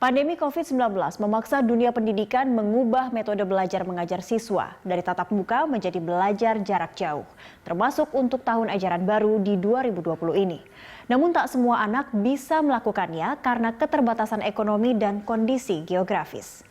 Pandemi COVID-19 memaksa dunia pendidikan mengubah metode belajar mengajar siswa dari tatap muka menjadi belajar jarak jauh, termasuk untuk tahun ajaran baru di 2020 ini. Namun tak semua anak bisa melakukannya karena keterbatasan ekonomi dan kondisi geografis.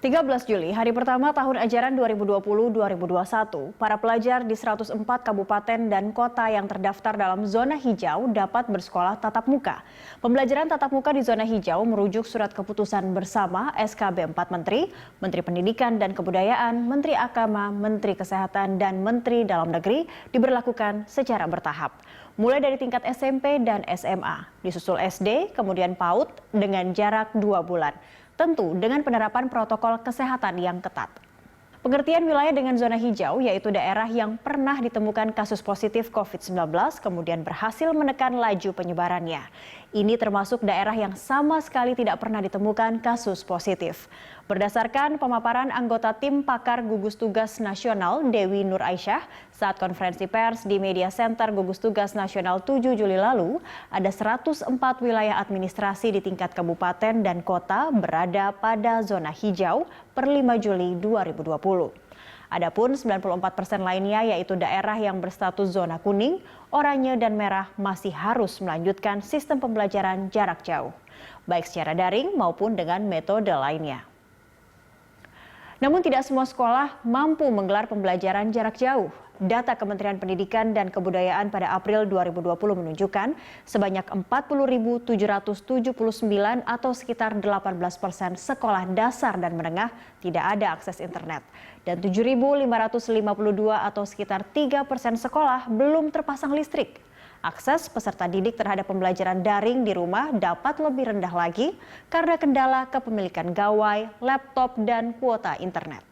13 Juli, hari pertama tahun ajaran 2020-2021, para pelajar di 104 kabupaten dan kota yang terdaftar dalam zona hijau dapat bersekolah tatap muka. Pembelajaran tatap muka di zona hijau merujuk surat keputusan bersama SKB 4 Menteri, Menteri Pendidikan dan Kebudayaan, Menteri Agama, Menteri Kesehatan, dan Menteri Dalam Negeri diberlakukan secara bertahap. Mulai dari tingkat SMP dan SMA, disusul SD, kemudian PAUD dengan jarak 2 bulan. Tentu dengan penerapan protokol kesehatan yang ketat. Pengertian wilayah dengan zona hijau yaitu daerah yang pernah ditemukan kasus positif COVID-19 kemudian berhasil menekan laju penyebarannya. Ini termasuk daerah yang sama sekali tidak pernah ditemukan kasus positif. Berdasarkan pemaparan anggota tim pakar gugus tugas nasional Dewi Nur Aisyah saat konferensi pers di Media Center Gugus Tugas Nasional 7 Juli lalu, ada 104 wilayah administrasi di tingkat kabupaten dan kota berada pada zona hijau per 5 Juli 2020. Adapun 94% lainnya yaitu daerah yang berstatus zona kuning, oranye, dan merah masih harus melanjutkan sistem pembelajaran jarak jauh, baik secara daring maupun dengan metode lainnya. Namun tidak semua sekolah mampu menggelar pembelajaran jarak jauh. Data Kementerian Pendidikan dan Kebudayaan pada April 2020 menunjukkan sebanyak 40.779 atau sekitar 18% sekolah dasar dan menengah tidak ada akses internet. Dan 7.552 atau sekitar 3% sekolah belum terpasang listrik. Akses peserta didik terhadap pembelajaran daring di rumah dapat lebih rendah lagi karena kendala kepemilikan gawai, laptop, dan kuota internet.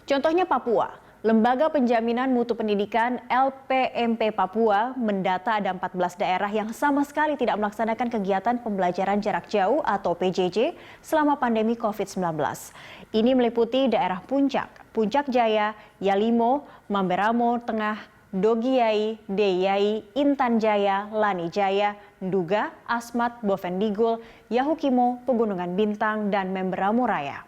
Contohnya Papua. Lembaga Penjaminan Mutu Pendidikan LPMP Papua mendata ada 14 daerah yang sama sekali tidak melaksanakan kegiatan pembelajaran jarak jauh atau PJJ selama pandemi COVID-19. Ini meliputi daerah Puncak, Puncak Jaya, Yalimo, Mamberamo Tengah, Dogiyai, Deyai, Intan Jaya, Lani Jaya, Nduga, Asmat, Bovendigul, Yahukimo, Pegunungan Bintang, dan Memberamo Raya.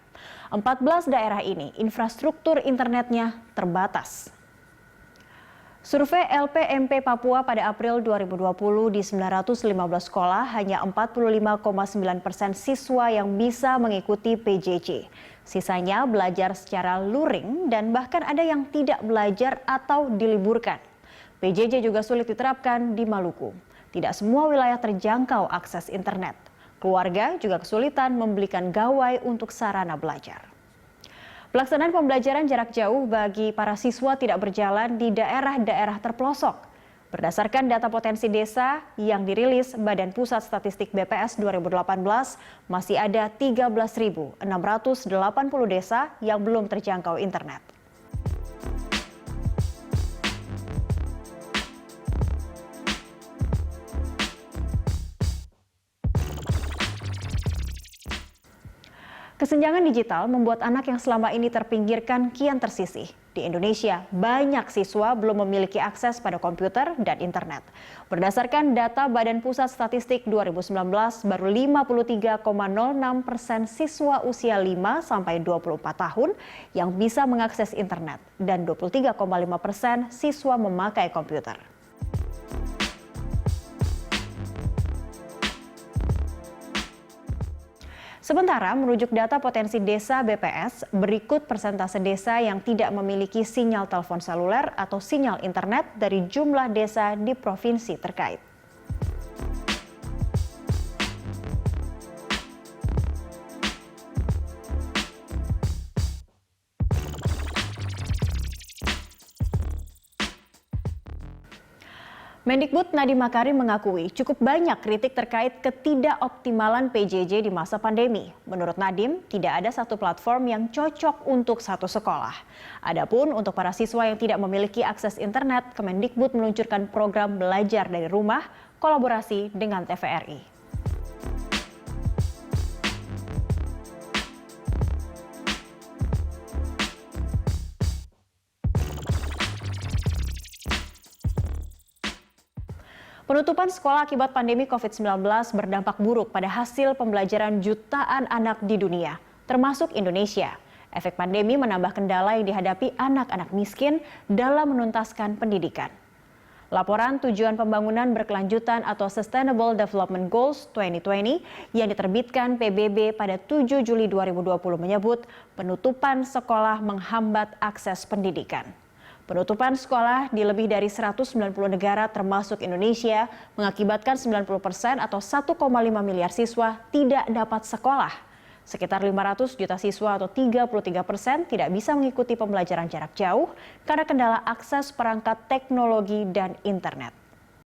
14 daerah ini infrastruktur internetnya terbatas. Survei LPMP Papua pada April 2020 di 915 sekolah hanya 45,9% siswa yang bisa mengikuti PJJ. Sisanya belajar secara luring dan bahkan ada yang tidak belajar atau diliburkan. PJJ juga sulit diterapkan di Maluku. Tidak semua wilayah terjangkau akses internet. Keluarga juga kesulitan membelikan gawai untuk sarana belajar. Pelaksanaan pembelajaran jarak jauh bagi para siswa tidak berjalan di daerah-daerah terpelosok. Berdasarkan data potensi desa yang dirilis Badan Pusat Statistik BPS 2018, masih ada 13.680 desa yang belum terjangkau internet. Kesenjangan digital membuat anak yang selama ini terpinggirkan kian tersisih. Di Indonesia, banyak siswa belum memiliki akses pada komputer dan internet. Berdasarkan data Badan Pusat Statistik 2019, baru 53,06% siswa usia 5-24 tahun yang bisa mengakses internet dan 23,5% siswa memakai komputer. Sementara merujuk data potensi desa BPS, berikut persentase desa yang tidak memiliki sinyal telepon seluler atau sinyal internet dari jumlah desa di provinsi terkait. Mendikbud Nadiem Makarim mengakui cukup banyak kritik terkait ketidakoptimalan PJJ di masa pandemi. Menurut Nadiem, tidak ada satu platform yang cocok untuk satu sekolah. Adapun untuk para siswa yang tidak memiliki akses internet, Kemendikbud meluncurkan program belajar dari rumah kolaborasi dengan TVRI. Penutupan sekolah akibat pandemi COVID-19 berdampak buruk pada hasil pembelajaran jutaan anak di dunia, termasuk Indonesia. Efek pandemi menambah kendala yang dihadapi anak-anak miskin dalam menuntaskan pendidikan. Laporan Tujuan Pembangunan Berkelanjutan atau Sustainable Development Goals 2020 yang diterbitkan PBB pada 7 Juli 2020 menyebut penutupan sekolah menghambat akses pendidikan. Penutupan sekolah di lebih dari 190 negara termasuk Indonesia mengakibatkan 90% atau 1,5 miliar siswa tidak dapat sekolah. Sekitar 500 juta siswa atau 33% tidak bisa mengikuti pembelajaran jarak jauh karena kendala akses perangkat teknologi dan internet.